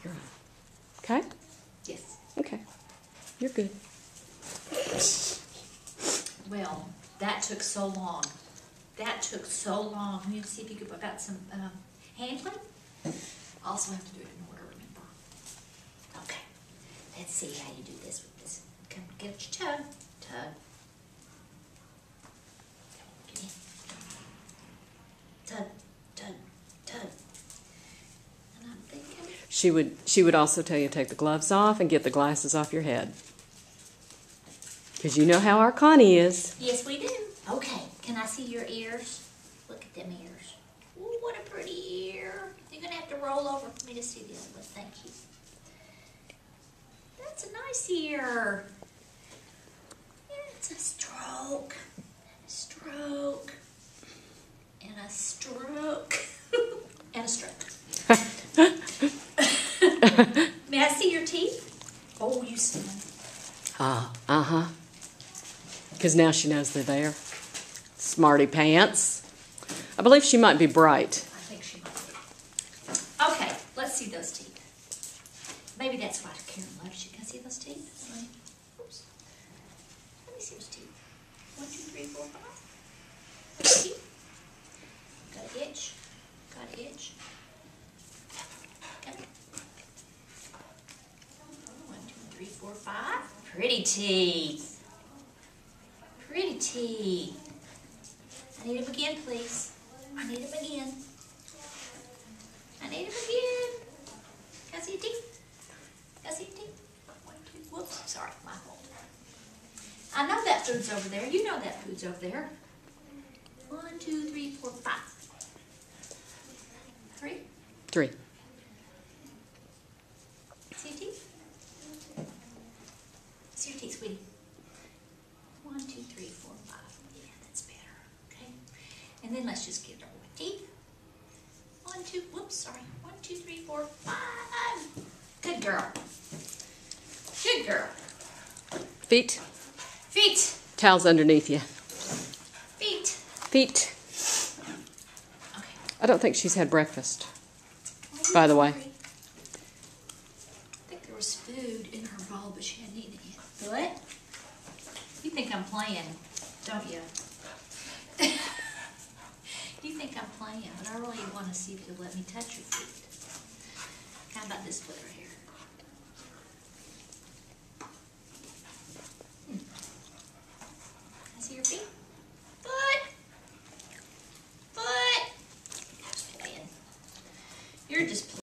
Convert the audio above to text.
You're on. Okay? Yes. Okay. You're good. Well, that took so long. That took so long. We need to see if you could got some handling. Also have to do it in order, remember? Okay. Let's see how you do this with this. Come get your tug. Tug. Get in. Tug. Tug. Tug. And I'm thinking. She would also tell you to take the gloves off and get the glasses off your head. Because you know how our Connie is. Yes, we do. Okay. Can I see your ears? Look at them ears. Ooh, what a pretty ear. You're going to have to roll over for me to see the other one. Thank you. That's a nice ear. It's a stroke. And a stroke. And a stroke. And a stroke. May I see your teeth? Oh, you see them. Uh-huh. Because now she knows they're there. Smarty pants. I believe she might be bright. I think she might be. Okay, let's see those teeth. Maybe that's why Karen loves you. Can I see those teeth? Oops. Let me see those teeth. 1, 2, 3, 4, 5. Teeth. Got an itch. Got an itch. Come here. 1, 2, 3, 4, 5. Pretty teeth. Pretty teeth. I need them again, please. I need them again. I need them again. Can I see your teeth? Can I see your teeth? 1, 2, whoops, sorry, my fault. I know that food's over there. You know that food's over there. 1, 2, 3, 4, 5. 3. 3. See your teeth? See your teeth, sweetie. 1, 2, 3, 4, 5. Yeah, that's better. Okay. And then let's just get our teeth. 1, 2, whoops, sorry. 1, 2, 3, 4, 5. Good girl. Good girl. Feet. Feet. Towels underneath you. Feet. Feet. Okay. I don't think she's had breakfast, by the way. I think there was food in her bowl, but she hadn't eaten it yet. What? You think I'm playing, don't you? You think I'm playing, but I really want to see if you'll let me touch your feet. How about this foot?